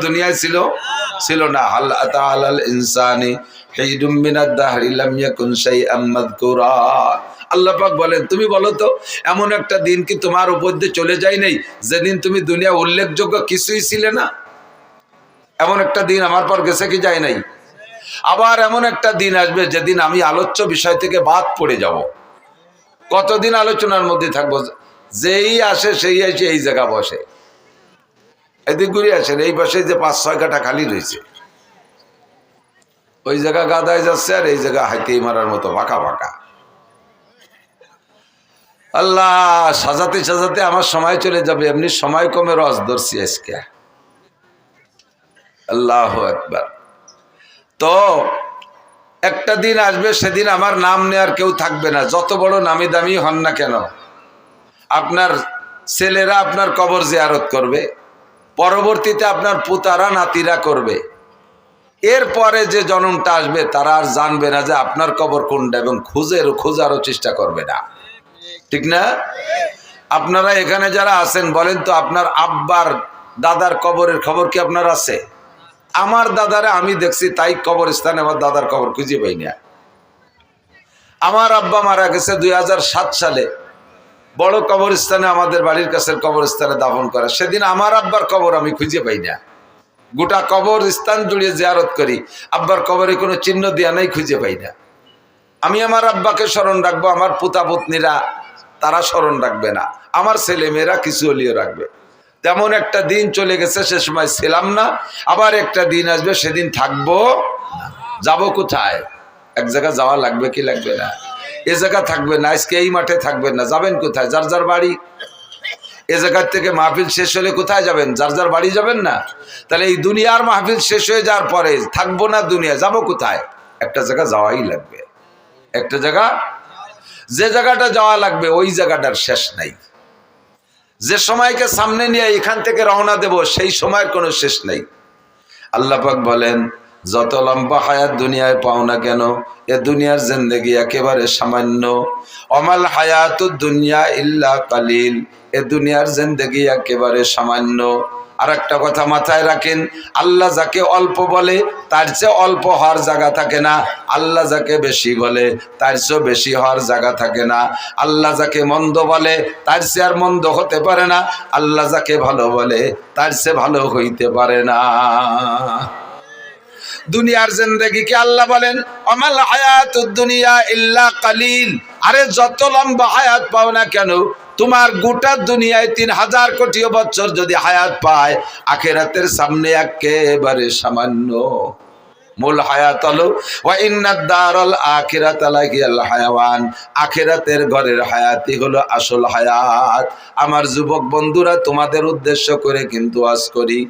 দুনিয়ায় ছিল ছিল না। হাল আতা আলাল ইনসানি হিদুম মিনাদ দাহরি লাম ইয়াকুন শাইআম মাযকুরা। আল্লাহ পাক বলেন তুমি বলো তো এমন একটা দিন কি তোমার উপর দিয়ে চলে যায় নাই যেদিন তুমি দুনিয়া উল্লেখযোগ্য কিছুই ছিলে না? এমন একটা দিন আমার পর গেছে কি যায় নাই? আবার এমন একটা দিন আসবে যেদিন আমি আলোচ্য বিষয় থেকে বাদ পড়ে যাব। কতদিন আলোচনার মধ্যে থাকবো? যেই আসে সেই এসে এই জায়গা বসে, এদিক ঘুরে আসেন, এই পাশে যে 5-6 কাঠা খালি রয়েছে, ওই জায়গা গাদায় যাচ্ছে আর এই জায়গা হাইতেই মারার মতো ফাঁকা ফাঁকা। আল্লাহ সাজাতে সাজাতে আমার সময় চলে যাবে, এমনি সময় কমে রস ধরছি আজকে। আল্লাহু আকবার। তো একটা দিন আসবে সেদিন আমার নাম নেওয়ার কেউ থাকবে না, যত বড় নামি দামি হন না কেন। আপনার ছেলেরা আপনার কবর জিয়ারত করবে, পরবর্তীতে আপনার পুতারা নাতিরা করবে, এরপরে যে জনমটা আসবে তারা আর জানবে না যে আপনার কবর কোনটা এবং খোঁজারও চেষ্টা করবে না, ঠিক না? আপনারা এখানে যারা আছেন বলেন তো আপনার আব্বার দাদার কবরের খবর কি আপনার আছে? আমার দাদারে আমি দেখছি তাই কবরস্থানে আমার দাদার কবর খুঁজে পাই না। আমার আব্বা মারা গেছে 2007 সালে, বড় কবরস্থানে আমাদের বাড়ির কাছের কবরস্থানে দাফন করা। সেদিন আমার আব্বার কবর আমি খুঁজে পাই না, গোটা কবরস্থান জুড়ে জিয়ারত করি, আব্বার কবরে কোনো চিহ্ন দেয়া নাই, খুঁজে পাই না। আমি আমার আব্বাকে স্মরণ রাখবো, আমার পুতা পত্নীরা তারা স্মরণ রাখবে না, আমার ছেলে মেয়েরা কিছু হলিও রাখবে। তেমন একটা দিন চলে গেছে, সে সময় ছিলাম না। আবার একটা দিন আসবে, সেদিন থাকবো। যাব কোথায়? এক জায়গা যাওয়া লাগবে কি লাগবে না? এ জায়গা থাকবে না, আজকে এই মাঠে থাকবেন না, যাবেন কোথায়? যার যার বাড়ি। এ জায়গার থেকে মাহফিল শেষ হলে কোথায় যাবেন? যার যার বাড়ি যাবেন না? তাহলে এই দুনিয়ার মাহফিল শেষ হয়ে যাওয়ার পরে থাকবো না দুনিয়া, যাব কোথায়? একটা জায়গা যাওয়াই লাগবে, একটা জায়গা। যে জায়গাটা যাওয়া লাগবে ওই জায়গাটার শেষ নাই। যে সময়কে সামনে নিয়ে এখান থেকে রওনা দেব সেই সময়ের কোনো শেষ নাই। আল্লাহ পাক বলেন যত লম্বা হায়াত দুনিয়ায় পাও না কেন, এ দুনিয়ার জিন্দেগি একেবারে সামান্য। অমাল হায়াতুদ দুনিয়া ইল্লা কালিল, এ দুনিয়ার জিন্দেগি একেবারে সামান্য। আর একটা কথা মাথায় রাখেন, আল্লাহ যাকে অল্প বলে তার চেয়ে অল্প হওয়ার জায়গা থাকে না, আল্লাহ যাকে বেশি বলে তার চেয়ে বেশি হওয়ার জায়গা থাকে না। আল্লাহ যাকে মন্দ বলে তার চেয়ে আর মন্দ হতে পারে না, আল্লাহ যাকে ভালো বলে তার চেয়ে ভালো হইতে পারে না। দুনিয়ার জিন্দেগিকে আল্লাহ বলেন আমাল হায়াতুদ দুনিয়া ইল্লা কালিল। আরে যত লম্বা হায়াত পাও না কেন, তোমার গোটা দুনিয়ায় 3000 কোটি বছর যদি হায়াত পায়, আখিরাতের সামনে একেবারে সামান্য। মূল হায়াত হলো ওয়া ইন্নাদ দারাল আখিরাতা লাহিয়াল হায়াওয়ান, আখিরাতের ঘরের হায়াতই হলো আসল হায়াত। আমার যুবক বন্ধুরা, তোমাদের উদ্দেশ্য করে কিন্তু আজ করি।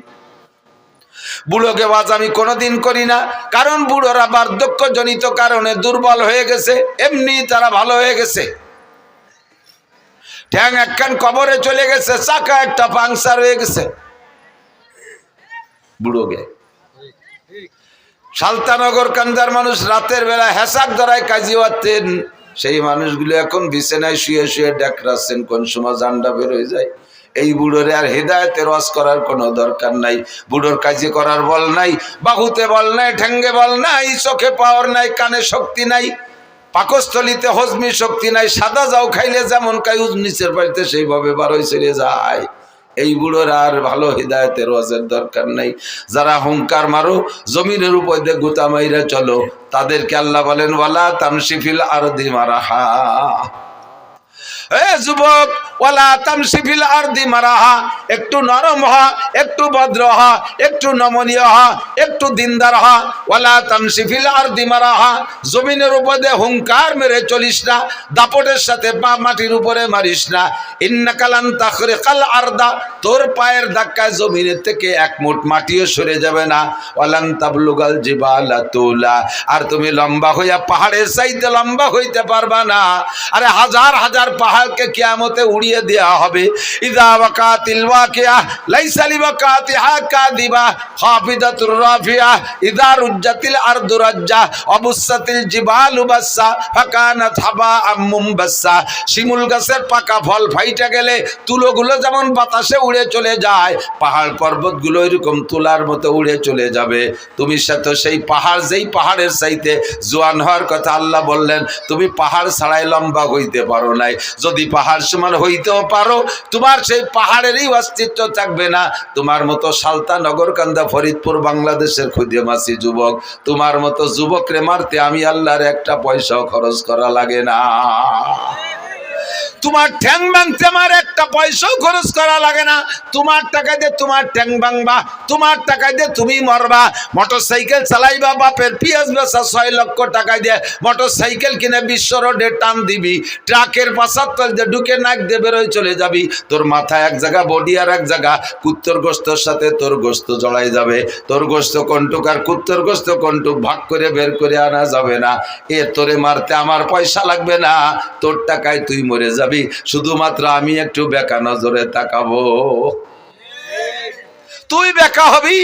বুড়োকে ওয়াজ আমি কোনোদিন করি না, কারণ বুড়োরা বার্ধক্য জনিত কারণে দুর্বল হয়ে গেছে, এমনি তারা ভালো হয়ে গেছে। ঠ্যাং একখান কবরে চলে গেছে, চাকা একটা পাংচার হয়ে গেছে বুড়োকে। সালতানগর কান্দার মানুষ রাতের বেলা হেসাক ধরায় কাজী হতেন, সেই মানুষগুলো এখন বিছানায় শুয়ে শুয়ে ডেকরাচ্ছেন, কোন সময় জান্ডা বের হয়ে যায়। এই বুড়োরে আর হেদায়েতের ওয়াজ করার কোনো দরকার নাই। বুড়োর কাজে করার বল নাই, বাহুতে বল নাই, ঠ্যাঙ্গে বল নাই, চোখে পাওয়ার নাই, কানে শক্তি নাই, পাকস্থলিতে হজমি শক্তি নাই। সাদা যাও খাইলে যেমন কাই নিচের বাড়িতে সেইভাবে বারোই চলে যায়। এই বুড়োর আর ভালো হিদায়তের ওয়াজের দরকার নাই। যারা হুঙ্কার মারো, জমিনের উপর দিয়ে গুতা মাইরা চলো, তাদেরকে আল্লাহ বলেন ওয়ালা তামশি ফিল আরদি মারাহা। এ যুবক, ওয়ালা তামশি ফিল আরদি মারাহা, একটু নরম হ, একটু ভদ্র হ, একটু নমনীয় হ, একটু দিনদার হ। ওয়ালা তামশি ফিল আরদি মারাহা, জমিনের উপরে হুঙ্কার মেরে চলিস না, দাপটের সাথে পা মাটির উপরে মারিস না। ইন্নাকা লান তাখরিকাল আরদা, তোর পায়ের ধাক্কায় জমিনের থেকে এক মুঠ মাটিও সরে যাবে না। ওয়ালান তাবলুগাল জিবালা তুলা, আর তুমি লম্বা হইয়া পাহাড়ের চাইতে লম্বা হইতে পারবা না। আরে হাজার হাজার পাহাড়কে কিয়ামতে উড়িয়ে ডুবিয়ে দেওয়া হবে। ইযা ওয়াকাতিল ওয়াকিয়া লাইসা লিওয়াকাতিহা কাযিবা খাফিদাতুর রাফিয়া ইযা রুজ্জাতিল আরদু রাজ্জা অবুসাতিল জিবালু বাসসা ফাকানাত হাবাআম মুমবাসসা। শিমুল গাছের পাকা ফল ফাইটা গেলে তুলোগুলো যেমন বাতাসে উড়ে চলে যায়, পাহাড় পর্বতগুলো এরকম তুলার মতো উড়ে চলে যাবে। তুমি সাথে সেই পাহাড়, যেই পাহাড়ের চাইতে জোয়ান হওয়ার কথা আল্লাহ বললেন, তুমি পাহাড় ছাড়াই লম্বা হইতে পারো নাই। যদি পাহাড় সমান হইতেও পারো, তোমার সেই পাহাড়েরই অস্তিত্ব থাকবে না। তোমার মতো সালতা, নগরকান্দা, ফরিদপুর বাংলাদেশের খুদেমাসি যুবক, তোমার মতো যুবকরে মারতে আমি আল্লাহর একটা পয়সাও খরচ করা লাগে না। তোমার ঠ্যাং ভাঙতে আমার একটা পয়সাও খরচ করা লাগে না। তোমার টাকা দিয়ে তোমার ঠ্যাং ভাঙবা, তোমার টাকা দিয়ে তুমি মরবা। মোটর সাইকেল চালাইবা, বাপের পিয়াজ বেচা 6 লক্ষ টাকা দিয়ে মোটর সাইকেল কিনে বিশ্ব রোডে টান দিবি, ট্রাকের পাশার তল দিয়ে ঢুকে নাক দিয়ে বেরোয় চলে যাবি। তোর মাথা এক জায়গা, বডি আর এক জায়গা। কুত্তর গোস্তর সাথে তোর গোস্ত জড়াই যাবে। তোর গোস্ত কন্টুক আর কুত্তর গোস্ত কন্টুক ভাগ করে বের করে আনা যাবে না। তোরে মারতে আমার পয়সা লাগবে না, তোর টাকায় তুই মরে যাবি। শুধুমাত্র আমি একটু বেকা নজরে তাকাবো। তুই বেকা হবি,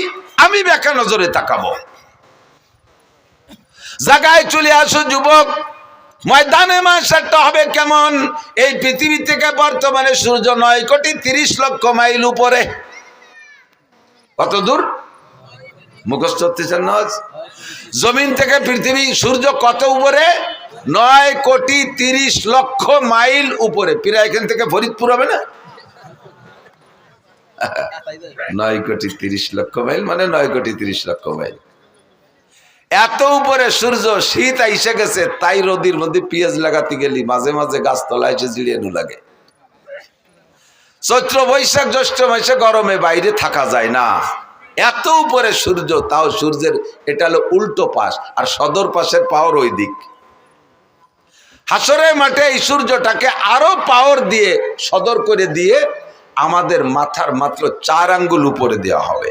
আমি বেকা নজরে তাকাবো। জায়গায় চলে আসো যুবক, ময়দানে মাশারটা হবে কেমন? এই পৃথিবী থেকে বর্তমানে সূর্য 9,30,00,000 মাইল উপরে। কত দূর মুখস্থ হতেছেন না? জমিন থেকে পৃথিবী, সূর্য কত উপরে? 9,30,00,000 মাইল উপরে। প্রায় এখান থেকে ফরিদপুর হবে না? 9,30,00,000 মাইল মানে 9,30,00,000 মাইল। এত উপরে সূর্য, শীত আইসে গেছে, তাই রোদির মধ্যে পেঁয়াজ লাগাতে গেলি মাঝে মাঝে গাছতলা এসে জিরিয়ানো লাগে। চৈত্র, বৈশাখ, জ্যৈষ্ঠ মাসে গরমে বাইরে থাকা যায় না, এত উপরে সূর্য। তাও সূর্যের এটা হলো উল্টো পাশ, আর সদর পাশের পাওয়ার ওই দিক। হাসরের মাঠে এই সূর্যটাকে আরো পাওয়ার দিয়ে সদর করে দিয়ে আমাদের মাথার মাত্র 4 আঙ্গুল উপরে দেওয়া হবে।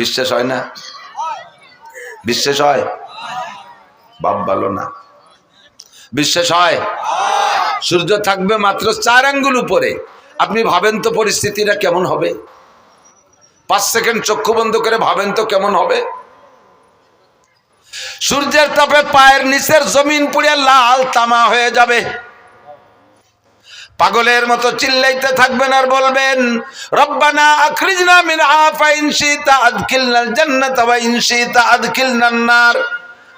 বিশ্বাস হয় না? বিশ্বাস হয়? বাপ ভালো না, বিশ্বাস হয়? সূর্য থাকবে মাত্র 4 আঙ্গুল উপরে। আপনি ভাবেন তো পরিস্থিতিটা কেমন হবে? 5 সেকেন্ড চক্ষু বন্ধ করে ভাবেন তো কেমন হবে? সূর্যের তাপে পায়ের নিচের জমিন পুড়ে লাল তামা হয়ে যাবে। পাগলের মতো চিল্লাইতে থাকবেন আর বলবেন, রব্বানা আখরিজনা মিনহা ফাইন শিতা আদখিলনাল জান্নাতা ওয়া ইন শিতা আদখিলনান নার।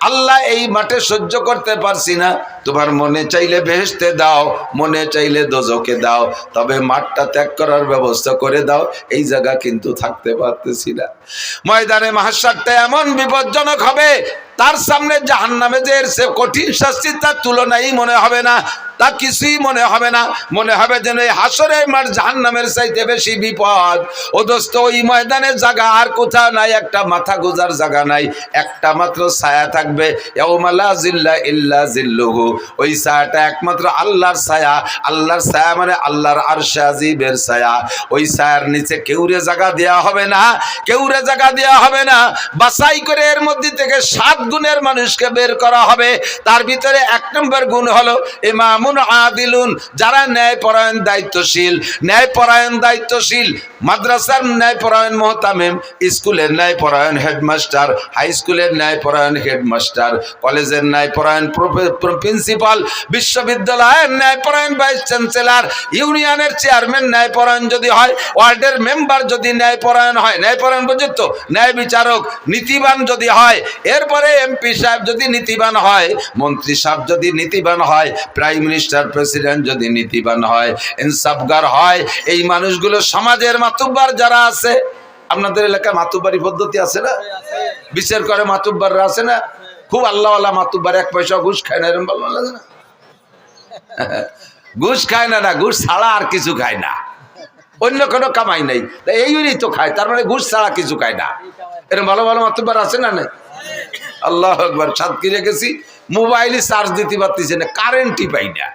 আল্লাহ, এই মাঠে সহ্য করতে পারছি না, তোমার মনে চাইলে বেহেশতে দাও, মনে চাইলে দোজখে দাও, তবে মাঠটা ত্যাগ করার ব্যবস্থা করে দাও, এই জায়গা কিন্তু থাকতে পারতেছি না। ময়দানে মাহশারটা এমন বিপজ্জনক হবে, তার সামনে জাহান্নামে যে এর সে কঠিন শাস্তি তার তুলনাই মনে হবে না, তা কিছুই মনে হবে না। মনে হবে যেন এই হাসরের মাঠ জাহান্নামের চাইতে বেশি বিপদ। ও দোস্ত, ওই ময়দানের জায়গা আর কোথাও নাই, একটা মাথা গোজার জায়গা নাই, একটা মাত্র ছায়া থাকবে। ইয়াউমা লা জিল্লা ইল্লা জিল্লুহু, ওই ছায়াটা একমাত্র আল্লাহর ছায়া। আল্লাহর ছায়া মানে আল্লাহর আরশে আজিমের ছায়া। ওই ছায়ার নিচে কেউরে জায়গা দেওয়া হবে না, কেউরে জায়গা দেওয়া হবে না। বাছাই করে এর মধ্যে থেকে 7 গুণের মানুষকে বের করা হবে। তার ভিতরে 1 নম্বর গুণ হলো ইমামুন আদিলুন, যারা ন্যায়পরায়ণ দায়িত্বশীল। ন্যায়পরায়ণ দায়িত্বশীল, মাদ্রাসার ন্যায়পরায়ণ মুহতামিম, স্কুলের ন্যায়পরায়ণ হেডমাস্টার, হাই স্কুলের ন্যায়পরায়ণ হেডমাস্টার, কলেজের ন্যায়পরায়ণ প্রিন্সিপাল, বিশ্ববিদ্যালয়ের ন্যায়পরায়ণ ভাইস চ্যান্সেলর, ইউনিয়নের চেয়ারম্যান ন্যায়পরায়ণ যদি হয়, ওয়ার্ডের মেম্বার যদি ন্যায়পরায়ণ হয়, ন্যায়পরায়ণ বুঝত তো, ন্যায় বিচারক নীতিবান যদি হয়, এরপরে এমপি সাহেব যদি নীতিবান হয়, মন্ত্রী সাহেব যদি নীতিবান হয়, প্রাইম মিনিস্টার প্রেসিডেন্ট যদি নীতিবান হয়, ইনসাফগার হয়, এই মানুষগুলো সমাজের মাতুব্বার যারা আছে। আপনাদের এলাকায় মাতুব্বারি পদ্ধতি আছে না? বিচার করে মাতুব্বাররা আছে না? খুব আল্লাহওয়ালা মাতুব্বার, 1 পয়সা ঘুষ খায় না, এরকম ভালো লাগে না? ঘুষ খায় না, না ঘুষ ছাড়া আর কিছু খায় না, অন্য কোনো কামাই নাই, এই তো খায়, তার মানে ঘুষ ছাড়া কিছু খায় না। এরকম ভালো ভালো মাতুব্বার আছে না? নাই? আল্লাহ আকবার। সাতক্ষীরা গেছি, মোবাইলে চার্জ দিতে পারতেছে না, কারেন্টই পাই না।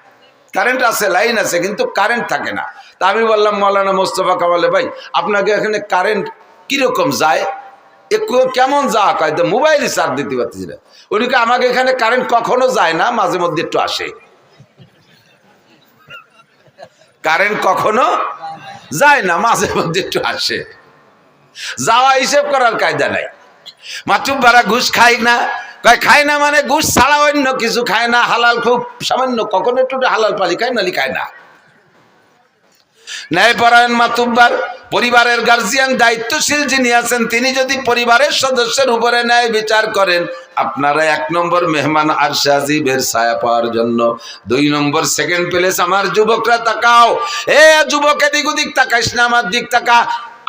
কারেন্ট আছে, লাইন আছে, কিন্তু কারেন্ট থাকে না। তা আমি বললাম মৌলানা মোস্তফা কামালে ভাই, আপনাকে এখানে কারেন্ট কিরকম যায়, একটু কেমন যা কয়, মোবাইলে চার্জ দিতে পারতেছি না। উনিকে আমাকে এখানে কারেন্ট কখনো যায় না, মাঝে মধ্যে একটু আসে। কারেন্ট কখনো যায় না, মাঝে মধ্যে একটু আসে। যাওয়া হিসেব করার কায়দা নাই। মাতুব্বারা ঘুষ খায় না, খায় না মানে ঘুষ ছাড়া অন্য কিছু খায় না, হালাল খুব সামান্য, কখনো একটু হালাল পালি খায়, নালি খায় না। ন্যায়পরায়ণ মাতুব্বার, পরিবারের গার্জিয়ান, দায়িত্বশীল যিনি আছেন, তিনি যদি পরিবারের সদস্যের উপরে ন্যায় বিচার করেন, আপনারা 1 নম্বর মেহমান আরশে আজিমের ছায়া পাওয়ার জন্য। 2 নম্বর সেকেন্ড প্লেস। আমার যুবকরা তাকাও, এ যুবক এদিক ওদিক তাকাইস না, আমার দিক তাকা।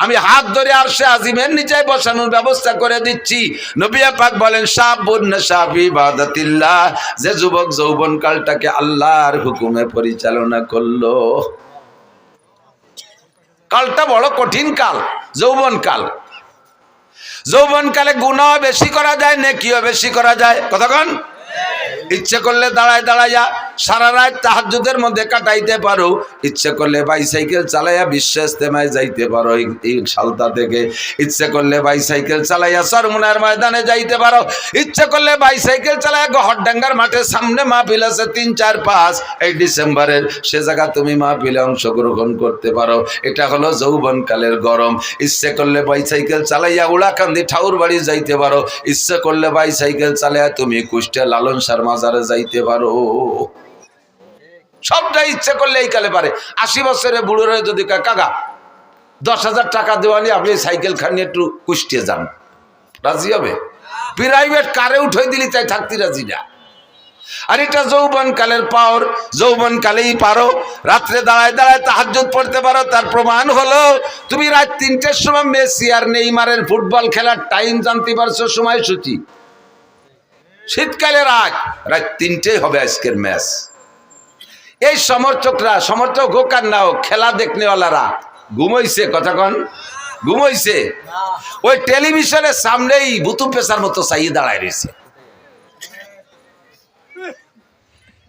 আমি হাত ধরে আরশে আজিমের নিচে বসানোর ব্যবস্থা করে দিচ্ছি। নবী পাক বলেন, শাবুন নাশা ফি ইবাদাতিল্লাহ, যে যুবক যৌবন কালটাকে আল্লাহর হুকুমে পরিচালনা করলো। কালটা বড় কঠিন কাল, যৌবন কাল। যৌবন কালে গুনাহ বেশি করা যায়, নেকিও বেশি করা যায়। কতক্ষণ ইচ্ছে করলে দাঁড়ায় দাঁড়াইয়া সারা রাত তাহাজ্জুদের মধ্যে কাটাইতে পারো, ইচ্ছে করলে বাইসাইকেল চালাইয়া বিশ্ব ইজতেমায় যাইতে পারো এই সালতা থেকে, ইচ্ছে করলে বাইসাইকেল চালাইয়া চরমুনার ময়দানে যাইতে পারো, ইচ্ছে করলে বাইসাইকেল চালাইয়া গহরডাঙ্গার মাঠের সামনে মাহফিল আছে 3, 4, 5 এই ডিসেম্বরের, সে জায়গা তুমি মাহফিলে অংশগ্রহণ করতে পারো। এটা হলো যৌবনকালের গরম। ইচ্ছে করলে বাইসাইকেল চালাইয়া উড়াকান্দি ঠাউর বাড়ি যাইতে পারো, ইচ্ছে করলে বাইসাইকেল চালাইয়া তুমি কুষ্টিয়া লালন শাহর মাজারে যাইতে পারো। সবটা ইচ্ছে করলে এই কালে পারে। 80 বছরের বুড়োরা যদি কাকা 10,000 টাকা দেওয়ানি আপনি সাইকেল খানি একটু কুষ্টিয়ে যান, রাজি হবে? প্রাইভেট কারে উঠে দিলি তাই থাকতে রাজি না। আর এটা যৌবন কালের পাওয়ার, যৌবন কালেই পারো। রাত্রে দাঁড়ায় দাঁড়ায় তাহাজ্জুদ পড়তে পারো। তার প্রমাণ হলো তুমি রাত 3টের সময় মেসি আর নেইমারের ফুটবল খেলার টাইম জানতে পারছো, সময়সূচি। শীতকালে রাত 3টেই হবে আজকের ম্যাচ। এই সমর্থকরা, সমর্থক হোক আর না হোক, খেলা দেখনেওয়ালারা ঘুমাইছে। কতক্ষণ ঘুমাইছে? ওই টেলিভিশনের সামনেই বুতু পেশার মতো চাইয়ে দাঁড়ায় রয়েছে,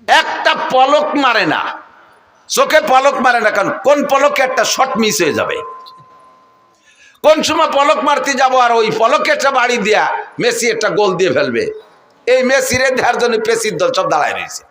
একটা পলক মারে না, চোখে পলক মারে না। কারণ কোন পলকে একটা শট মিস হয়ে যাবে, কোন সময় পলক মারতে যাবো আর ওই পলকে একটা বাড়ি দিয়া মেসি একটা গোল দিয়ে ফেলবে। এই মেসিরে দেওয়ার জন্য পেসির দল সব দাঁড়ায় রয়েছে।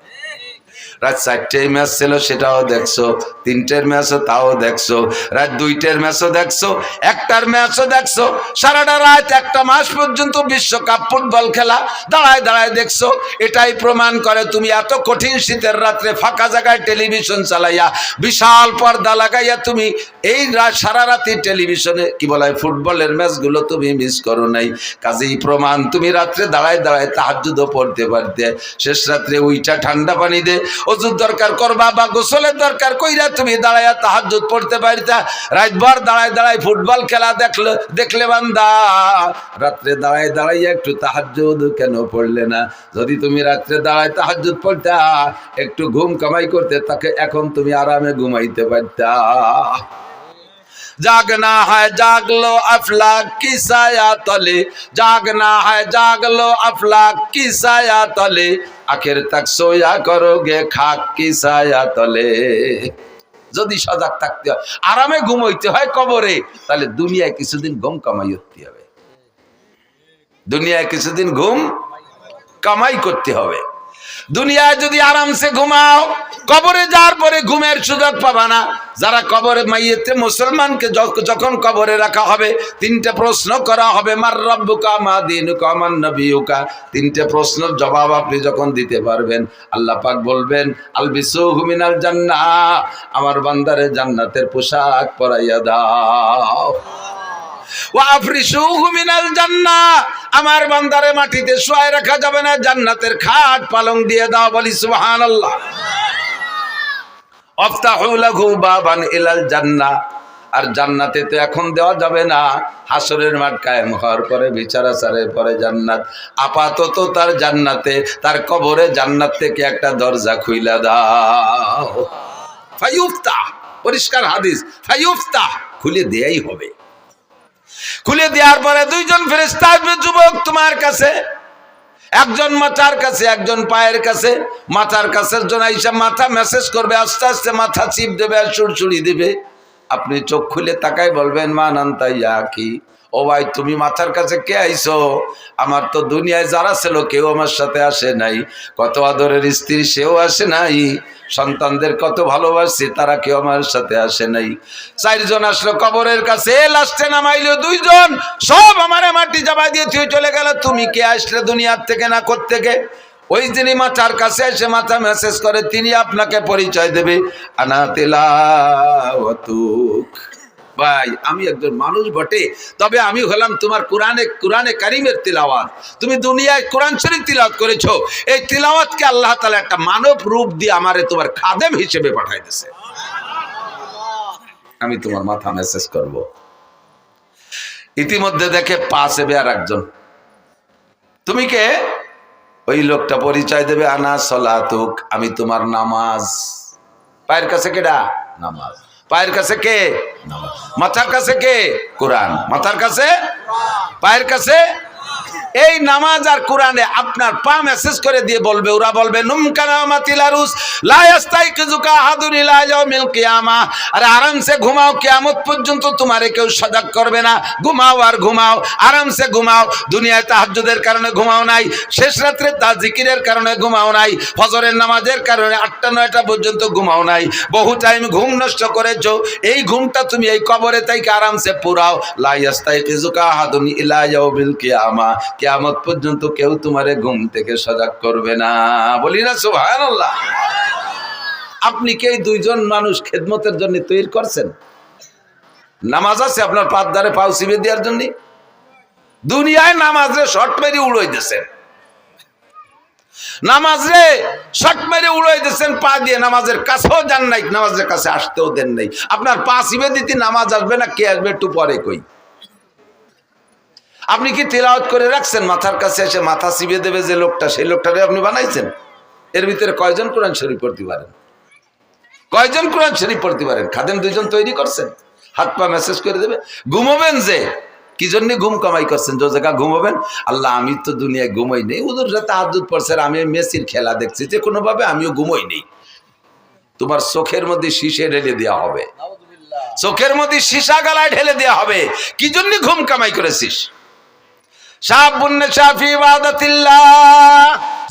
রাত 4টের ম্যাচ ছিল, সেটাও দেখছো। 3টের ম্যাচও তাও দেখছো। রাত 2টের ম্যাচও দেখছো, 1টার ম্যাচও দেখছো। সারাটা রাত 1টা মাস পর্যন্ত বিশ্বকাপ ফুটবল খেলা দাঁড়ায় দাঁড়ায় দেখছো। এটাই প্রমাণ করে তুমি এত কঠিন শীতের রাত্রে ফাঁকা জায়গায় টেলিভিশন চালাইয়া বিশাল পর্দা লাগাইয়া তুমি এই সারা রাতি টেলিভিশনে কি বলা হয় ফুটবলের ম্যাচগুলো তুমি মিস করো নাই। কাজেই প্রমাণ তুমি রাত্রে দাঁড়ায় দাঁড়ায় তাহাজ্জুদও পড়তে পারতে। শেষ রাত্রে উইটা ঠান্ডা পানি দে ওযুর দরকার করবা বা গোসলের দরকার কইরা তুমি দাঁড়ায়া তাহাজ্জুদ পড়তে পারতা। রাতভর দাঁড়ায় দাঁড়ায় ফুটবল খেলা দেখলে বান্দা, রাত্রে দাঁড়ায় দাঁড়াইয়া একটু তাহাজ্জুদ কেন পড়লে না? যদি তুমি রাত্রে দাঁড়ায় তাহাজ্জুদ পড়তা, একটু ঘুম কামাই করতে, তাকে এখন তুমি আরামে ঘুমাইতে পারতা। जागना है जाग लो अफलाक की साया तले, जागना है जाग लो अफलाक की साया तले, आखिर तक सोया करोगे खाक की साया तले। যদি সজাগ থাকতে হয়, আরামে ঘুমাইতে হয় কবরে, তাহলে দুনিয়ায় কিছুদিন ঘুম কামাই করতে হবে। দুনিয়ায় কিছুদিন ঘুম কামাই করতে হবে। দুনিয়ায় যদি আরামসে ঘুমাও, কবরে যাওয়ার পরে ঘুমের সুযোগ পাবা না। যারা কবরে মাইয়েতে মুসলমানকে যখন কবরে রাখা হবে, 3টে প্রশ্ন করা হবে, মার রব্বুকা মা দীনুকা মান নবিয়ুকা। 3টে প্রশ্নের জবাব আপনি যখন দিতে পারবেন, আল্লাহ পাক বলবেন আলবিসুহু মিনাল জান্নাহ, আমার বান্দারে জান্নাতের পোশাক পরাইয়া দাও। ওয়াফরিশুহু মিনাল জান্নাহ, আমার বান্দারে মাটিতে শুয়ায় রাখা যাবে না, জান্নাতের খাট পালং দিয়ে দাও। বলি সুবহানাল্লাহ। আফতাহু লাহু বাবান ইলাল জান্নাহ, আর জান্নাতে তো এখন দেওয়া যাবে না, হাসরের মাঠ কায়েম হওয়ার পরে, বিচার আচারের পরে জান্নাত। আপাতত তার জান্নাতে, তার কবরে জান্নাত থেকে একটা দরজা খুইলা দাও। ফায়ুফতাহ, পরিষ্কার হাদিস, ফায়ুফতাহ, খুলে দেয়াই হবে। খুলে দেওয়ার পরে 2জন ফেরেশতা আসবে যুবক তোমার কাছে, একজন মাথার কাছে, একজন পায়ের কাছে। মাথার কাছের জন্য আইসা মাথা মেসেজ করবে, আস্তে আস্তে মাথা চিপ দেবে আর সুড়সুড়ি দেবে। আপনি চোখ খুলে তাকাই বলবেন মান আনতা ইয়া কি, ও ভাই তুমি মাথার কাছে কে আইছো? আমার তো দুনিয়ায় যারা ছিল কেউ আমার সাথে আসে নাই, কত আদরের স্ত্রী সেও আসে নাই, সন্তানদের কত ভালোবাসছি, তারা কেউ আমার সাথে আসে নাই। 4 জন আসলো কবরের কাছে, লাস্টে নামাইলো 2 জন, সব আমারে মাটি চাপা দিয়ে তুই চলে গেল। তুমি কে আসলে দুনিয়ার থেকে না কোত্থেকে? ওই যিনি মাথার কাছে এসে মাথা মেসেজ করে, তিনি আপনাকে পরিচয় দেবে। আনা তিলাওয়াতুক। ভাই, আমি একজন মানুষ বটে, তবে আমি হলাম তোমার কোরআনে কারিমের তিলাওয়াত। তুমি দুনিয়ায় কোরআন শরীফ তিলাওয়াত করেছো, এই তিলাওয়াতকে আল্লাহ তাআলা একটা মানব রূপ দিয়ে আমারে তোমার খাদেম হিসেবে পাঠাই দিয়েছে। আমি তোমার মাথা মেসেজ করব। ইতিমধ্যে দেখে পাশে আর একজন, তুমি কে? ওই লোকটা পরিচয় দেবে, আনা সলাতুক, আমি তোমার নামাজ। পায়ের কাছে কেডা? নামাজ। পায়ের কাছে কে? নামাজ। মাথার কাছে কে? কোরআন। মাথার কাছে, পায়ের কাছে এই নামাজ আর কোরআনে আপনার পা মেসেজ করে দিয়ে বলবে, ওরা বলবে নুমকানামাতিলারুস লা ইয়াস্তাইকিজুকা আহাদুন ইলা ইয়াউমিল কিয়ামা। আরে আরামসে ঘুমাও, কিয়ামত পর্যন্ত তোমারে কেউ সজাগ করবে না। ঘুমাও আর ঘুমাও, আরামসে ঘুমাও। দুনিয়ায় তাহাজ্জুদের কারণে ঘুমাও নাই, শেষ রাত্রে তাজিকিরের কারণে ঘুমাও নাই, ফজরের নামাজের কারণে 8টা-9টা পর্যন্ত ঘুমাও নাই, বহু টাইম ঘুম নষ্ট করেছো। এই ঘুমটা তুমি এই কবরে তাইকে আরামসে পুরাও। লা ইয়াস্তাইকিজুকা আহাদুন ইলা ইয়াউমিল কিয়ামা, কিয়ামত পর্যন্ত কেউ তোমারে ঘুম থেকে সজাগ করবে না। বলি না সুবহানাল্লাহ। আপনি কি এই 2 জন মানুষ খেদমতের জন্য তৈরি করছেন? নামাজ আছে আপনার পাঁচ ধারে পাও চিবে দেওয়ার জন্য? দুনিয়ায় নামাজরে শর্ট মেরে উড়াই দিয়েছেন, নামাজরে শর্ট মেরে উড়াই দিয়েছেন পা দিয়ে, নামাজের কাছেও যান নাই, নামাজের কাছে আসতেও দেন নাই। আপনার পা চিবে দিতে নামাজ আসবে না, কে আসবে একটু পরে কই। আপনি কি তিলাওয়াত করে রাখছেন? মাথার কাছে এসে মাথা চিবিয়ে দেবে যে লোকটা, সেই লোকটারে আপনি বানাইছেন? এর ভিতরে কয়জন কোরআন শরীফ পড়তে পারেন? কয়জন কোরআন শরীফ পড়তে পারেন? খাদেম 2 জন তৈরি করছেন, হাত পা মেসেজ করে দেবে। ঘুমাবেন যে, কি জন্য ঘুম কামাই করছেন? যে জায়গা ঘুমাবেন, আল্লাহ আমি তো দুনিয়ায় ঘুমাই নেই, ওদের সাথে তাহাজ্জুদ পড়ছে, আমি মেসির খেলা দেখছি, যে কোনো ভাবে আমিও ঘুমাই নেই। তোমার চোখের মধ্যে শীশে ঢেলে দেওয়া হবে, চোখের মধ্যে সীসা গালায় ঢেলে দেওয়া হবে। কি জন্য ঘুম কামাই করেছিস?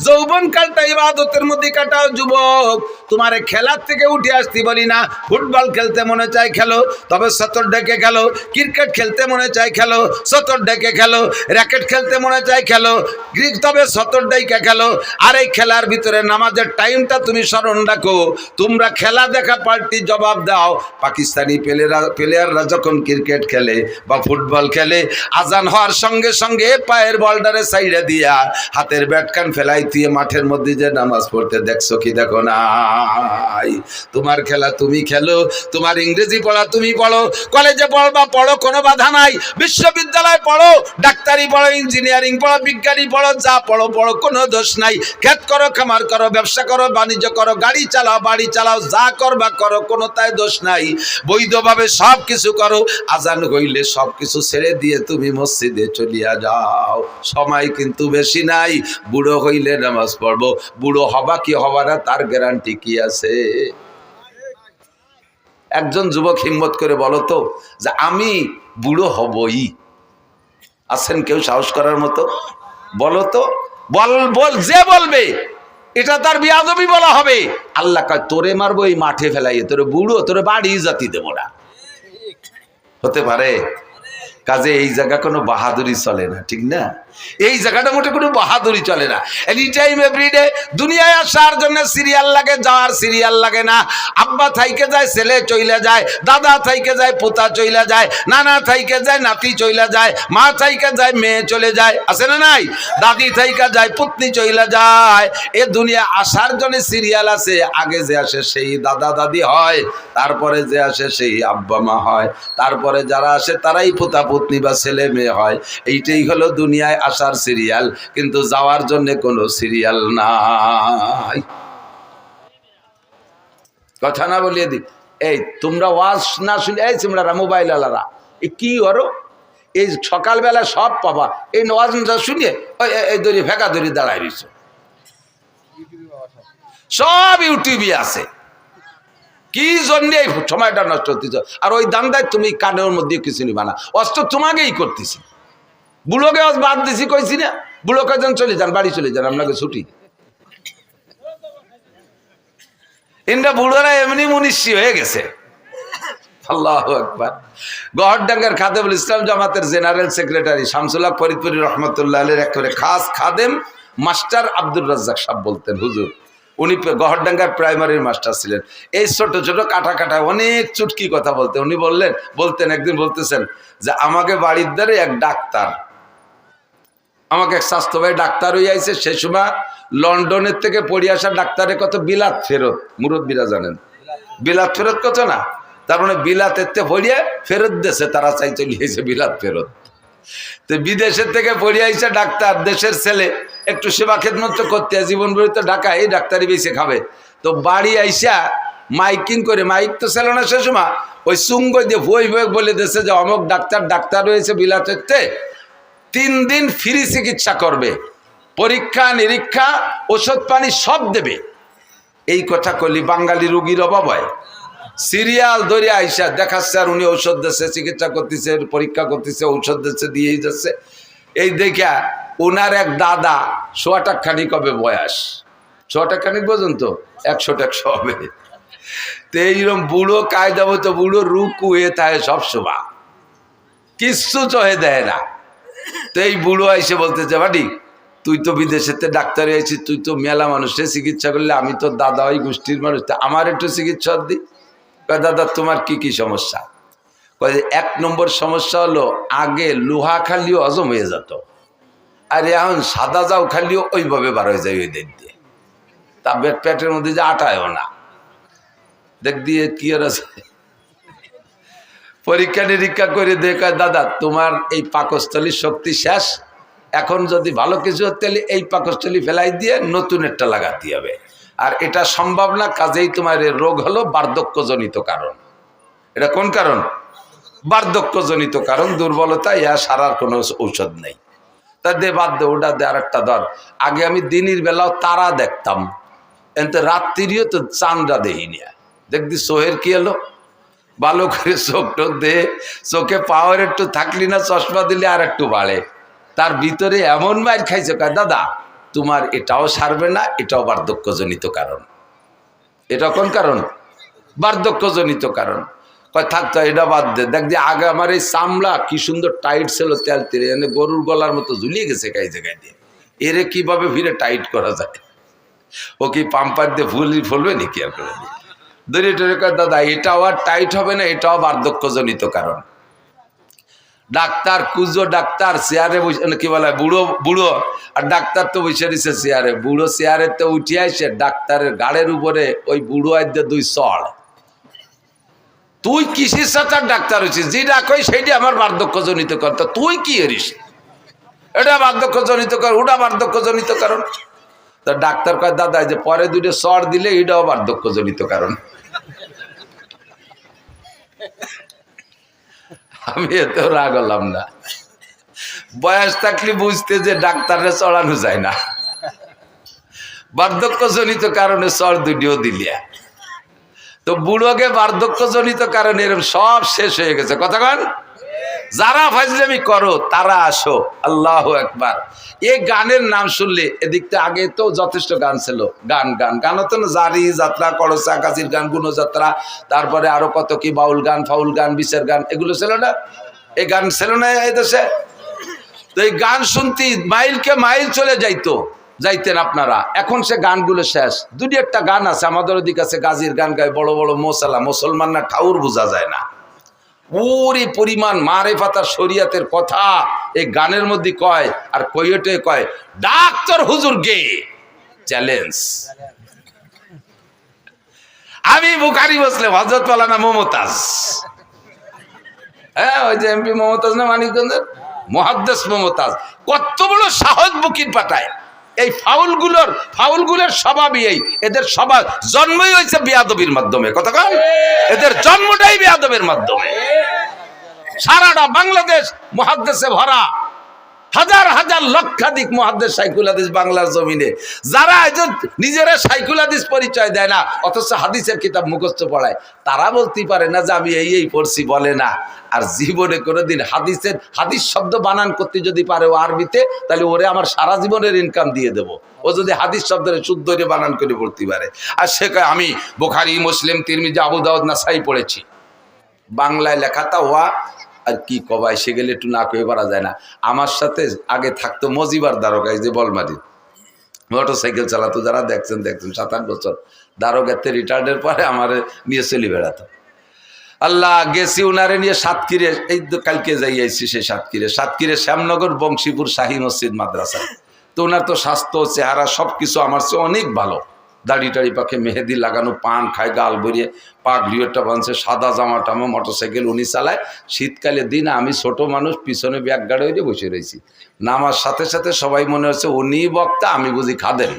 যৌবন কালটা ইবাদতের মধ্যে কাটাও যুবক। তোমারে খেলার থেকে উঠে আসতে বলি না। ফুটবল খেলতে মনে চাই খেলো, তবে সতর ডেকে খেলো। ক্রিকেট খেলতে মনে চাই খেলো, সতর ডেকে খেলো। র্যাকেট খেলতে মনে চাই খেলো, তবে সতর ডেকে খেলো। আর এই খেলার ভিতরে নামাজের টাইমটা তুমি স্মরণ রাখো। তোমরা খেলা দেখা পাল্টি জবাব দাও। পাকিস্তানি প্লেয়াররা যখন ক্রিকেট খেলে বা ফুটবল খেলে, আজান হওয়ার সঙ্গে সঙ্গে পায়ের বলটারে সাইডে দিয়া হাতের ব্যাটকান ফেলাই দিয়ে মাঠের মধ্যে যে নামাজ পড়তে দেখছো কি? দেখো না। তোমার খেলা তুমি খেলো, তোমার ইংরেজি পড়া তুমি পড়ো, কলেজে পড়বা পড়ো, কোনো বাধা নাই। বিশ্ববিদ্যালয় পড়ো, ডাক্তারি পড়ো, ইঞ্জিনিয়ারিং পড়ো, বিজ্ঞানী পড়ো, যা পড়ো পড়ো, কোনো দোষ নাই। ক্ষেত করো, খামার করো, ব্যবসা করো, বাণিজ্য করো, গাড়ি চালাও, বাড়ি চালাও, যা করবা করো, কোনো তাই দোষ নাই। বৈধভাবে সব কিছু করো। আজান হইলে সব কিছু ছেড়ে দিয়ে তুমি মসজিদে চলিয়া যাও। সময় কিন্তু বেশি নাই, বুড়ো হইলে নামাজ পড়বো। বুড়ো হবা কি হবা না তার গ্যারান্টি কি আছে? একজন যুবক হিম্মত করে বলো তো যে আমি বুড়ো হবই। আছেন কেউ সাহস করার মতো? বলো তো, বল যে বলবে এটা তার বিয়াদবি বলা হবে। আল্লাহ কয় তোরে মারবো এই মাঠে ফেলাই, তোরে বুড়ো, তোরে বাড়ি জাতি দেবো না। হতে পারে? কাজে এই জায়গা কোনো বাহাদুরি চলে না, ঠিক না? এই জায়গাটা মোটে কোনো বাহাদুরি চলে না। এনি টাইম এভরিডে দুনিয়ায় আসার জন্য সিরিয়াল লাগে, যাওয়ার সিরিয়াল লাগে না। আব্বা থাইকে যায়, ছেলে চইলা যায়, দাদা থাইকে যায়, পোতা চইলা যায়, নানা থাইকে যায়, নাতি চইলা যায়, মা থাইকে যায়, মেয়ে চলে যায়, আছে না নাই? দাদি থাইকে যায়, পুতনি চইলা যায়। এ দুনিয়া আসার জন্য সিরিয়াল আছে। আগে যে আসে সেই দাদা দাদি হয়, তারপরে যে আসে সেই আব্বা মা হয়, তারপরে যারা আসে তারাই পোতা পুতনি বা ছেলে মেয়ে হয়। এইটাই হলো দুনিয়ায় আসার সিরিয়াল, কিন্তু যাওয়ার জন্য কোনো সিরিয়াল নাই। কথা না বলিয়ে দি। এই তোমরা ওয়াজ না শুনে, এই তোমরা মোবাইল আলারা কি করো? এই সকালবেলা সব পাবা এই ওয়াজ না শুনিয়ে এই দড়ি ফেঁকা দড়ি দাঁড়ায় রয়েছ। সব ইউটিউবে আছে। কি জন্য এই সময়টা নষ্ট হতেছ? আর ওই দান্দায় তুমি কানের মধ্যে কিছু নিবা না, অস্ত্র তোমাকেই করতেছি। বুড়োকে বাদ দিছি কইছি না, বুড়ো কয়জন চলে যান, বাড়ি চলে যান, আপনাকে ছুটি। ইনরা বুড়োরা এমনি মুনিশি হয়ে গেছে। আল্লাহু আকবার। গহরডাঙ্গার খাদেমুল ইসলাম জামাতের জেনারেল সেক্রেটারি শামসুল হক ফরিদপুরি রহমতুল্লাহ আলাইহির একেবারে খাস খাদেম মাস্টার আব্দুর রাজ্জাক সাহেব বলতেন, হুজুর উনি গহরডাঙ্গার প্রাইমারির মাস্টার ছিলেন। এই ছোট ছোট কাটা কাটা অনেক চুটকি কথা বলতেন। উনি বলতেন একদিন বলতেছেন যে আমাকে বাড়ির দ্বারে এক ডাক্তার, আমাকে এক স্বাস্থ্য ভাই ডাক্তার হয়ে আইছে। সেই সময় লন্ডনের থেকে পড়ে আসা ডাক্তারের কত বিলাত ফেরত, মুরব্বীরা জানেন বিলাত ফেরত কত না, তার মানে বিলাতের থেকে পড়িয়ে ফেরত দেশে তারা চাই চলিয়েছে বিলাত ফেরত। তো বিদেশের থেকে পড়ে আইসা ডাক্তার, দেশের ছেলে, একটু সেবা খেদমত করতে জীবন ভরি তো ঢাকা এই ডাক্তারি বেশি খাবে। তো বাড়ি আইসা মাইকিং করে, মাইক তো ছিল না সে সময়, ওই সুঙ্গ দিয়ে ভই ভই বলে দেশে যে অমুক ডাক্তার রয়েছে বিলাতের, 3 দিন ফ্রি চিকিৎসা করবে, পরীক্ষা নিরীক্ষা ওষুধ পানি সব দেবে। এই কথা কলি বাঙালি রুগীর অভাব হয়। সিরিয়াল ধরে আইসা দেখাচ্ছে আর উনি ঔষধ দিচ্ছে, চিকিৎসা করতেছে, পরীক্ষা করতেছে, ঔষধ দিচ্ছে, দিয়েই যাচ্ছে। এই দেখা ওনার এক দাদা 100 টাকা খানিক হবে বয়স, 100 টাকা খানিক পর্যন্ত 100 টাকা হবে। তো এইরকম বুড়ো কায়দা মতো বুড়ো রুকু হয়ে থাকে সবসময়, কিচ্ছু চহে দেয় না। তো এই বুড়ো আইসে বলতেছে বাড়ি তুই তো বিদেশেতে ডাক্তার হয়েছিস, তুই তো মেলা মানুষের চিকিৎসা করলে, আমি তো দাদা ওই গোষ্ঠীর মানুষ, আমার একটু চিকিৎসা দি। দাদা তোমার কি কি সমস্যা? 1 নম্বর সমস্যা হলো আগে লোহা খালিও হজম হয়ে যেত, আর এখন সাদা যাও খালিও ওইভাবে বার হয়ে যায় ওই দিক দিয়ে, তা পেটের মধ্যে যে আটায়ও না। দেখ দিয়ে কি আর আছে, পরীক্ষা নিরীক্ষা করে দেখা দাদা তোমার এই পাকস্থলীর শক্তি শেষ, এখন যদি ভালো কিছু হতে এই পাকস্থলী ফেলাই দিয়ে নতুন একটা লাগাতে হবে, আর এটা সম্ভব না, কাজেই তোমার এই রোগ হলো বার্ধক্যজনিত কারণ। এটা কোন কারণ? বার্ধক্যজনিত কারণ, দুর্বলতা, ইয়া সারার কোনো ঔষধ নেই। তা দে বাদ দে, ওটা দে, আর একটা ধর। আগে আমি দিনের বেলাও তারা দেখতাম, এতে রাত্রিও তো চাঁদরা দেখিনি। দেখবি চোহের কি এলো, ভালো করে চোখ টোক দে, চোখে পাওয়ার একটু থাকলি না, চশমা দিলে আর একটু বাড়ে। তার ভিতরে এমন মাইর খাইছে, দাদা তোমার এটাও সারবে না, এটাও বার্ধক্যজনিত কারণ। এটা কোন কারণ? বার্ধক্যজনিত কারণ। থাকতো এটা বাদ দে, দেখ যে আগে আমার এই চামড়া কি সুন্দর টাইট ছিল, তেল তেলে এনে গরুর গলার মতো ঝুলিয়ে গেছে গায়ে জায়গায় দিয়ে, এরে কিভাবে ফিরে টাইট করা যায়? ও কি পাম্পার দিয়ে ফুলবে নাকি? আর করে দড়িয়ে টড়িয়ে কয় দাদা এটাও আর টাইট হবে না, এটাও বার্ধক্যজনিত কারণ। ডাক্তার কুজো ডাক্তার চেয়ারে বসে, কি বলে বুড়ো, আর ডাক্তার তো বসে দিছে চেয়ারে। বুড়ো চেয়ারে তো উঠে আসে, ডাক্তারের গাড়ের উপরে ওই বুড়ো আইতে 2 চড়। তুই কিসের সাথে ডাক্তার হয়েছিস? যে ডাকই সেইটি আমার বার্ধক্যজনিত কারণ। তো তুই কি এরিস? এটা বার্ধক্যজনিত কারণ, ওটা বার্ধক্যজনিত কারণ। তা ডাক্তার কয় দাদা যে পরে 2 চড় দিলে এটাও বার্ধক্যজনিত কারণ। আমি এতেও রাগ হলাম না, বয়স থাকলে বুঝতে যে ডাক্তারে চড়ানো যায় না, বার্ধক্যজনিত কারণে চড় 2টিও দিলিয়া। তো বুড়োকে বার্ধক্যজনিত কারণে এরকম সব শেষ হয়ে গেছে। কথা কন, যারা ফাজলামি করো তারা আসো। আল্লাহু আকবার। এই গানের নাম শুনলে এদিকটা আগে তো যথেষ্ট গান ছিল, গান হতো না, জারি যাত্রা, করসা কাজির গান, গুণযাত্রা, তারপরে আরো কত কি বাউল গান, ফাউল গান, বিচার গান, এগুলো ছিল না? এই গান ছিল না এই দেশে? তো এই গান শুনতে মাইলকে মাইল চলে যাইতেন আপনারা। এখন সে গানগুলো শেষ। 2-1টা গান আছে আমাদের ওদিকে আছে, গাজির গান গায় বড় বড় মোসালা, মুসলমান না ঠাউর বোঝা যায় না। ওরে পরিমাণ মারেফাতার শরিয়াতের কথা এই গানের মধ্যে কয়, আর কইয়েটে কয় ডাক্তার হুজুর গে চ্যালেঞ্জ। আমি বুখারী মুসলিম, হযরত মাওলানা মমতাজ, হ্যাঁ ওই যে এমপি মমতাজ না মানিকগঞ্জের, মুহাদ্দিস মমতাজ, কত বড় সাহস বুকির পাঠায়। এই ফাউলগুলোর স্বভাবই এই, এদের স্বভাব জন্মই হয়েছে বেয়াদবির মাধ্যমে। কথা কন, এদের জন্মটাই বেয়াদবের মাধ্যমে। সারাটা বাংলাদেশ মুহাদ্দিসে ভরা, হাজার হাজার লক্ষাধিক মুহাদ্দিস শাইখুল হাদিস বাংলার জমিনে, যারা নিজেরা শাইখুল হাদিস পরিচয় দেয় না অথচ হাদিসের কিতাব মুখস্থ পড়ায়, তারা বলতেই পারে না যে আমি এই পড়ছি, বলে না। আর জীবনে কোনোদিন হাদিস শব্দ বানান করতে যদি পারে ও আরবিতে, তাহলে ওরে আমার সারা জীবনের ইনকাম দিয়ে দেবো। ও যদি হাদিস শব্দের শুদ্ধ বানান করে পড়তে পারে। আর সে কয় আমি বুখারী, মুসলিম, তিরমিজি, আবু দাউদ, নাসাই পড়েছি। বাংলায় লেখাটা হওয়া আর কি কবাই, সে গেলে একটু না কয়ে পারা যায় না। আমার সাথে আগে থাকতো মজিবার দারোগায়, যে বলমারি মোটর সাইকেল চালাতো, যারা দেখছেন 7-8 বছর দারোগাতে রিটায়ার্ডের পরে আমার নিয়ে চলে বেড়াতো। আল্লাহ, গেছি উনারে নিয়ে সাতক্ষীরে, এই তো কালকে যাই আইছি সেই সাতক্ষীরে শ্যামনগর বংশীপুর শাহী মসজিদ মাদ্রাসা। তো ওনার তো স্বাস্থ্য, চেহারা সব কিছু আমার চেয়ে অনেক ভালো। দাড়ি টাড়ি পাখে মেহেদি লাগানো, পান খায়, গাল ভরিয়ে, পাক ভিউটা বানছে, সাদা জামা টামা, মোটরসাইকেল উনি চালায়। শীতকালে দিন আমি ছোট মানুষ, পিছনে ব্যাগ গাড়ি হয়ে বসে রয়েছি। নামার সাথে সাথে সবাই মনে হচ্ছে উনি বক্তা, আমি বুঝি খাদেন।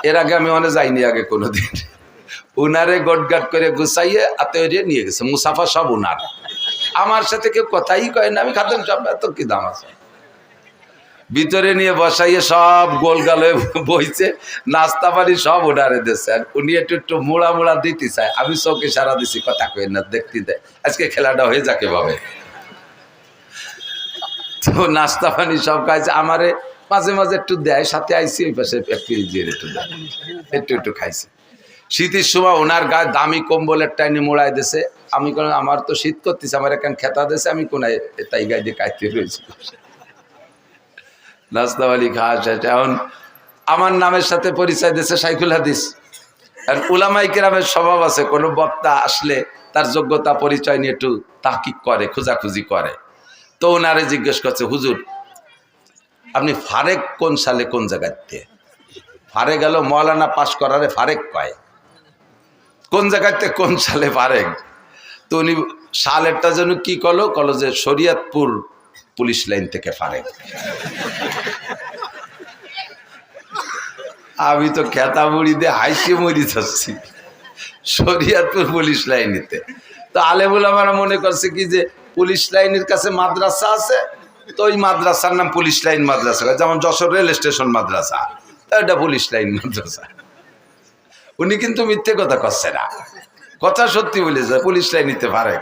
এর আগে আমি অনেক যাইনি আগে কোনোদিন। উনারে গোটগাট করে গুছাইয়ে আতে নিয়ে গেছে, মুসাফা সব উনার। আমার সাথে কেউ কথাই কয় না, আমি খাদেন সব, এত কি দাম আছে। ভিতরে নিয়ে বসাইয়ে সব গোলগাল হয়ে বইছে, নাস্তা পানি সব উনারে দিচ্ছে। আর উনি একটু মোড়া দিতে চায়, আমি চোখে সারা দিছি, কথা কই না, দেখতে দেয় আজকে খেলাটা হয়ে যাকে ভাবে। তো নাস্তা পানি সব খাইছে, আমারে মাঝে মাঝে একটু দেয়, সাথে আইসি ওই পাশে একটু দেয়, একটু খাইছে। শীতের সময় ওনার গায়ে দামি কম্বলের টাইনে মোড়াই দিছে। আমি কোন, আমার তো শীত করতেছে, আমার এখান খেতা দিছে, আমি কোনায় তাই গায়ে দিয়ে কাইতে রয়েছি। নাস্তাওয়ালি খাওয়া শেষ। এখন আমার নামের সাথে পরিচয় দিয়েছে শাইখুল হাদিস। আর উলামায়ে কেরামের স্বভাব আছে, কোনো বক্তা আসলে তার যোগ্যতা পরিচয় নিয়ে একটু তাহকিক করে, খোঁজাখুঁজি করে। তো ওনারে জিজ্ঞেস করছে, হুজুর আপনি ফারেক কোন সালে কোন জায়গাতে? ফারেক গেল মৌলানা পাশ করারে ফারেক কয়, কোন জায়গাতে কোন সালে ফারেক? তো উনি সালেরটা যেন কি কলো যে শরীয়তপুর পুলিশ লাইন থেকে ফারেক। আমি তো খেতা মুড়ি দিয়ে হাইসে মরি যাচ্ছি, শরীয়তপুর পুলিশ লাইনেতে। তো আলেমুল আমরা মনে করছে কি যে পুলিশ লাইনের কাছে মাদ্রাসা আছে, তো ওই মাদ্রাসার নাম পুলিশ লাইন মাদ্রাসা, যেমন যশোর রেল স্টেশন মাদ্রাসা, এটা পুলিশ লাইন মাদ্রাসা। উনি কিন্তু মিথ্যে কথা করছে না, কথা সত্যি বলেছে, পুলিশ লাইন নিতে পারে।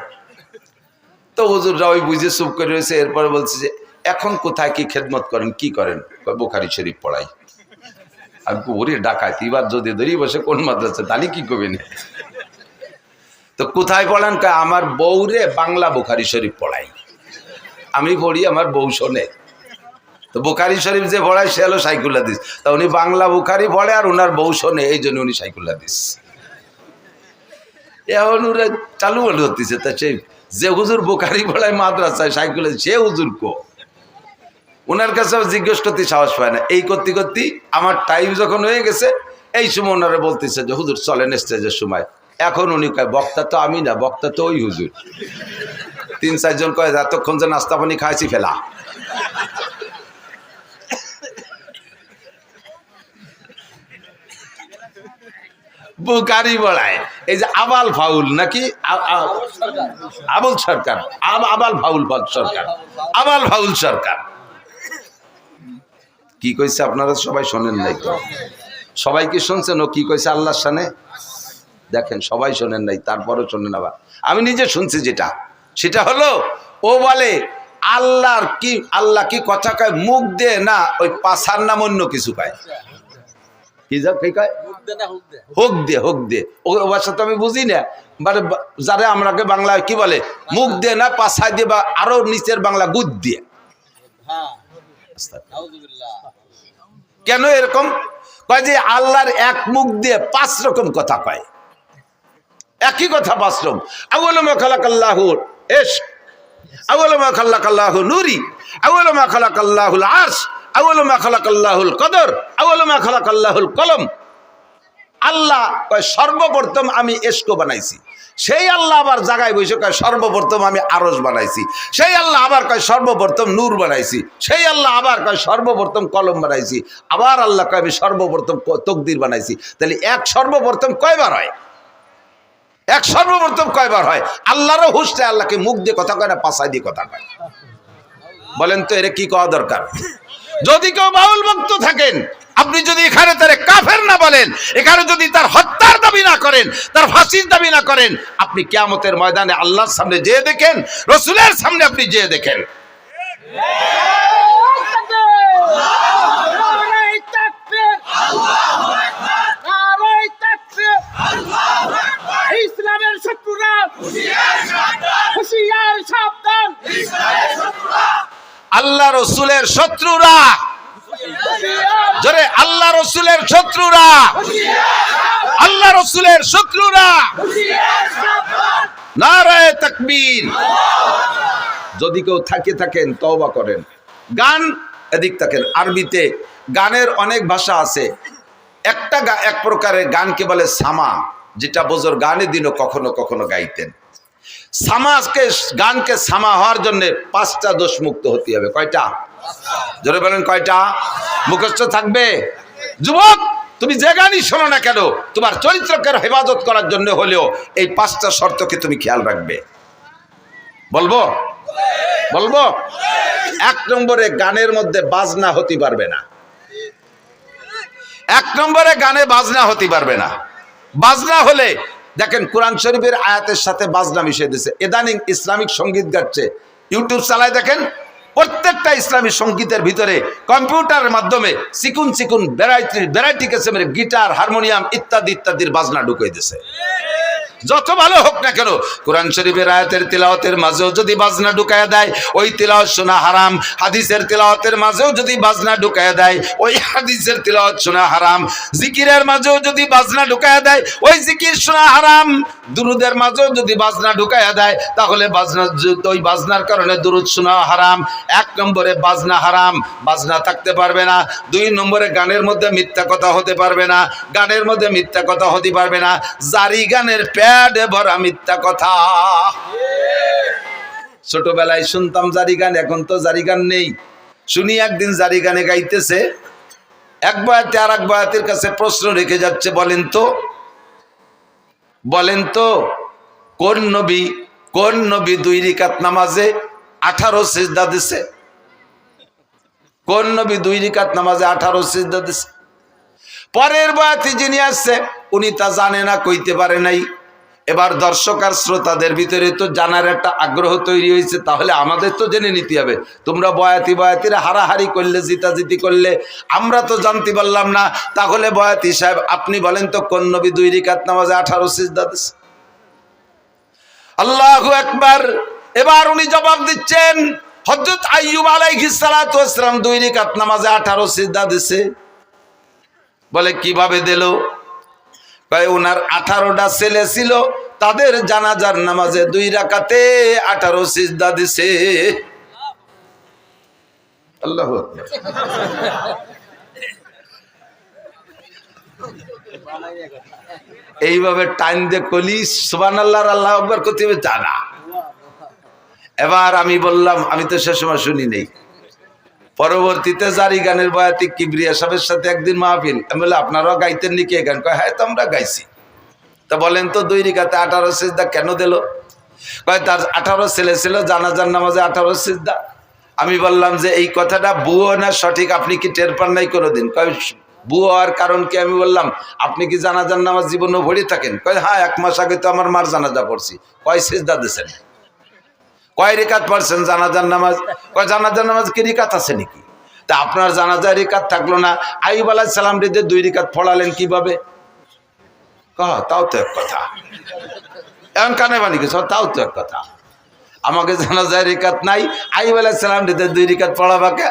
তো হুজুররা ওই বুঝে চুপ করে রয়েছে। এরপরে বলছে যে এখন কোথায় কি খেদমত করেন, কি করেন? বুখারী শরীফ পড়াই। আর ওরে ডাকাত, এবার যদি ধরি বসে কোন মাদ্রাসা, তাহলে কি করবেন? তো কোথায় পড়ান? আমার বউরে বাংলা বুখারী শরীফ পড়াই, আমি পড়ি, আমার বউ শোনে। তো বুখারী শরীফ যে পড়ায় সে হলো শাইখুল হাদিস। তা উনি বাংলা বুখারী পড়ে আর ওনার বউ শোনে, এই জন্য উনি শাইখুল হাদিস। এখন ওরা চালু হতেছে। তা সেই যে হুজুর বুখারী পড়ায় মাদ্রাসায় শাইখুল হাদিস, সে হুজুর কো? ওনার কাছে জিজ্ঞেস করতে সাহস পায় না। এই করতে করতে আমার টাইম যখন হয়ে গেছে, এই সময় ওনারা বলতেছে যে হুজুর চলেন স্টেজের সময়। এখন উনি কয় বক্তা তো আমি না, বক্তা তো ওই হুজুর। 3-4 জন কয় এতক্ষণ যে নাস্তা পানি খাইছি ফেলা। বুখারী পড়ায় এই যে আবাল ফাউল নাকি আবুল সরকার, আবাল ফাউল সরকার, আবাল ফাউল সরকার কি কইছে আপনারা সবাই শোনেন নাই তো? সবাই কি শুনছেন ও কি কইছে আল্লাহর শানে? দেখেন সবাই শোনেন নাই, তারপরও শোনেন। আবার আমি নিজে শুনছি, যেটা সেটা হলো ও বলে আল্লাহ কি কথা কয় মুখ দে না, ওই পাছার নাম অন্য কিছু কয়। কি কয়? হোক দে। ও ভাষা তো আমি বুঝি না, মানে যারা আমরাকে বাংলায় কি বলে মুখ দে না, পাছায় দিয়ে, বা আরো নিচের বাংলা গুদ দিয়ে। কেন এরকম কয়? যে আল্লাহর এক মুখ দিয়ে 5 রকম কথা কয়, একই কথা 5 রকম। আউয়ালু মা খালাকাল্লাহুল ইশক, আউয়ালু মা খালাকাল্লাহু নূরি, আউয়ালু মা খালাকাল্লাহুল আরশ, আউয়ালু মা খালাকাল্লাহুল কদর, আউয়ালু মা খালাকাল্লাহুল কলম। আল্লাহ কয় সর্বপ্রথম আমি ইশক বানাইছি। সেই আল্লাহ আবার জায়গায় বসে কয় সর্বপ্রথম আমি আরশ বানাইছি। সেই আল্লাহ আবার কয় সর্বপ্রথম নূর বানাইছি। সেই আল্লাহ আবার কয় সর্বপ্রথম কলম বানাইছি। আবার আল্লাহ কয় আমি সর্বপ্রথম তকদির বানাইছি। তাহলে এক সর্বপ্রথম কয়বার হয়? এক সর্বপ্রথম কয়বার হয়? আল্লাহরও হুঁশটা, আল্লাহকে মুখ দিয়ে কথা কয় না, পাছায় দিয়ে কথা কয়। বলেন তো এর কি কওয়া দরকার? যদি কেউ বাউল ভক্ত থাকেন, আপনি যদি এখানে তারে কাফের না বলেন, এখানে যদি তার হত্যার দাবি না করেন, তার ফাঁসির দাবি না করেন, আপনি কিয়ামতের ময়দানে আল্লাহর সামনে যেয়ে দেখেন, রসুলের সামনে আপনি যেয়ে দেখেন। ইসলামের শত্রুরা হুঁশিয়ার সাবধান, আল্লাহ রসুলের শত্রুরা, জোরে আল্লাহ রসুলের শত্রুরা, আল্লাহ রসুলের শত্রুরা, নারায়ে তাকবীর। যদি কেউ থাকেন তওবা করেন। গান এদিক থাকেন, আরবিতে গানের অনেক ভাষা আছে। এক প্রকারের গানকে বলে সামা, যেটা বোঝর গানের দিনও কখনো কখনো গাইতেন। গানকে সামা হওয়ার জন্য 5টা দোষ মুক্ত হতে হবে। কয়টা? জোরে বলেন কয়টা? মুখস্থ থাকবে। যুবক, তুমি যে গানই শোনো না কেন, তোমার চরিত্রকে হেফাজত করার জন্য হলেও এই 5টা শর্তকে তুমি খেয়াল রাখবে। বলবো? 1 নম্বরে গানের মধ্যে বাজনা হতে পারবে না। 1 নম্বরে গানে বাজনা হতে পারবে না। বাজনা হলে দেখেন কোরআন শরীফের আয়াতের সাথে বাজনা মিশিয়ে দিয়েছে। ইদানিং ইসলামিক সঙ্গীত গাচ্ছে, ইউটিউব চালায় দেখেন, প্রত্যেকটা ইসলামী সঙ্গীতের ভিতরে কম্পিউটারের মাধ্যমে চিকুন ভ্যারাইটি কিসিমের গিটার, হারমোনিয়াম ইত্যাদির বাজনা ঢুকিয়ে দিয়েছে। যত ভালো হোক না কেন, কোরআন শরীফের আয়াতের তিলাওয়াতের মাঝেও যদি বাজনা ঢুকায়া দেয়, ওই তিলাওয়াত শোনা হারাম। হাদিসের তিলাওয়াতের মাঝেও যদি বাজনা ঢুকায়া দেয়, ওই হাদিসের তিলাওয়াত শোনা হারাম। জিকিরের মাঝেও যদি বাজনা ঢুকায়া দেয়, ওই জিকির শোনা হারাম। দুরুদের মাঝেও যদি বাজনা ঢুকায়া দেয়, তাহলে ওই বাজনার কারণে দুরুদ শোনা হারাম। 1 নম্বরে বাজনা হারাম, বাজনা থাকতে পারবে না। 2 নম্বরে গানের মধ্যে মিথ্যা কথা হতে পারবে না, গানের মধ্যে মিথ্যা কথা হতে পারবে না। জারি গানের প্যাডে ভরা মিথ্যা কথা। ছোটবেলায় শুনতাম জারি গান, এখন তো জারি গান নেই। শুনি একদিন জারি গানে গাইতেছে, এক বয়াতে আর এক বয়াতের কাছে প্রশ্ন রেখে যাচ্ছে, বলেন তো কোন নবী 2 রাকাত নামাজে 18 সিজদা দিছে? কোন নবী 2 রাকাত নামাজে 18 সিজদা দিছে? পরের বয়াতি যিনি আসছে উনি তা জানে না, কইতে পারে নাই। এবার দর্শক আর শ্রোতাদের ভিতরে তো জানার একটা আগ্রহ তৈরি হয়েছে, তাহলে আমাদের তো জেনে নিতে হবে। তোমরা বয়াতিরা হারাহারি করলে, জিতাজিতি করলে, আমরা তো জানতে পারলাম না। তাহলে বয়াতি সাহেব আপনি বলেন তো কোন নবী 2 রাকাত নামাজে 18 সিজদা দিছে? আল্লাহু আকবার। এবার উনি জবাব দিচ্ছেন, হযরত আইয়ুব আলাইহিস সালাতু ওয়াস সালাম 2 রাকাত নামাজে 18 সিজদা দিছে। বলে কিভাবে দিল? কয় ওনার 18টা ছেলে ছিল, তাদের জানাজার নামাজে 2 রাকাতে 18 সিজদা দিছে। আল্লাহু আকবার। এইভাবে টাইম দিয়ে কলি সুবহানাল্লাহ আল্লাহু আকবার করতে হবে তা না। এবার আমি বললাম, আমি তো সে সময় শুনি নেই। পরবর্তীতে জারি গানের বয়াতি কিবরিয়া সাহেবের সাথে একদিন মাহফিল, আমি বললাম আপনারাও গাইতেন নাকি এই গান? কয় হ্যাঁ, তো আমরা গাইছি। তা বলেন তো 2 রাকাতে 18 সিজদা কেন দিল? কয় তার 18 ছেলে ছিল, জানাজার নামাজে 18 সিজদা। আমি বললাম যে এই কথাটা বুয়ো না সঠিক, আপনি কি টের পান নাই কোনোদিন? কয় বুয়ো হওয়ার কারণ কি? আমি বললাম আপনি কি জানাজার নামাজ জীবনে পড়ে থাকেন? কয় হ্যাঁ, 1 মাস আগে তো আমার মার জানাজা পড়ছি। কয় সিজদা দিয়েছেন? কয় রাকাত পড়ছেন জানাজার নামাজ? কয় জানাজার নামাজ কি রাকাত আছে নাকি? তা আপনার জানাজার রাকাত থাকলো না, আইয়ুব আলাইহিস সালাম রে 2 রাকাত পড়ালেন কিভাবে? তাও তো এক কথা। এখন কানে বানি গেছ, তাও তো এক কথা। আমাকে জানাজার রাকাত নাই, আইয়ুব আলাইহিস সালাম রে 2 রাকাত পড়াবাকে।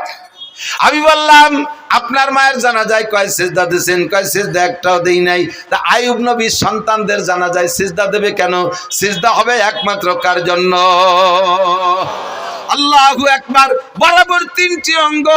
আমি বললাম আপনার মায়ের জানাজায় কয় সিজদা দিয়েছেন? কয় সিজদা একটাও দেই নাই। তা আইয়ুব নবীর সন্তানদের জানাজায় সিজদা দেবে কেন? সিজদা হবে একমাত্র কার জন্য? আল্লাহু আকবার। বরাবর 3টি অঙ্গ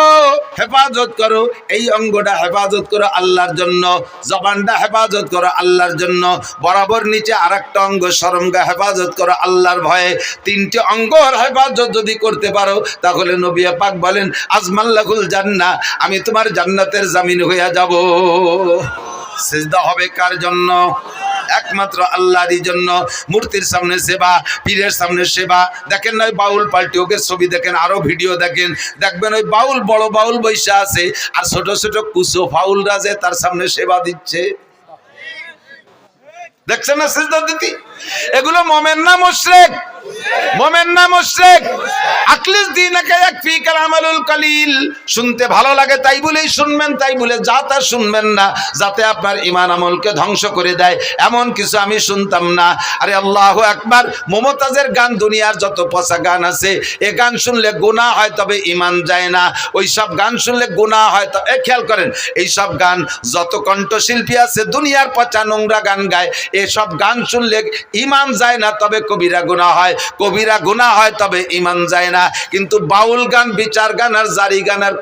হেফাজত করো। এই অঙ্গটা হেফাজত করো আল্লাহর জন্য, জবানটা হেফাজত করো আল্লাহর জন্য, বরাবর নিচে আরেকটা অঙ্গ শরমগা হেফাজত করো আল্লাহর ভয়ে। 3টি অঙ্গর হেফাজত যদি করতে পারো, তাহলে নবী পাক বলেন আজমাল্লাহুল জান্নাহ, আমি তোমার জান্নাতের জামিন হইয়া যাব। সিজদা হবে কার জন্য? একমাত্র আল্লাহরই জন্য। মূর্তির সামনে সেবা, পীরের সামনে সেবা। দেখেন না ওই বাউল পাল্টি ওকে ছবি দেখেন, আরো ভিডিও দেখেন, দেখবেন ওই বাউল বড় বাউল বৈশা আছে আর ছোট ছোট কুসো ফাউলরা যে তার সামনে সেবা দিচ্ছে। দেখছেন না সিজদা দিতি? এগুলো মোমেন না মুশরিক? মোমেন না মুশরিক? আকলিস দীনাকা ইয়াকফিকাল আমালুল কলিল। শুনতে ভালো লাগে তাই বলেই শুনবেন, তাই বলে যা তা শুনবেন না, যাতে আপনার ঈমান আমলকে ধ্বংস করে দেয় এমন কিছু আমি শুনতাম না। আরে আল্লাহু আকবার, মুমতাজের গান, দুনিয়ার যত পচা গান আছে, এ গান শুনলে গুনাহ হয় তবে ঈমান যায় না। ওই সব গান শুনলে গুনাহ হয়। তো খেয়াল করেন, এই সব গান যত কণ্ঠশিল্পী আছে দুনিয়ার পচা নোংরা গান গায়, এসব গান শুনলে ঈমান যায় না তবে কবিরা গুনাহ হয়, কবিরা গুনাহ হয় তবে ঈমান যায় না। কিন্তু বাউল গান, বিচার গান আর জারি গান আর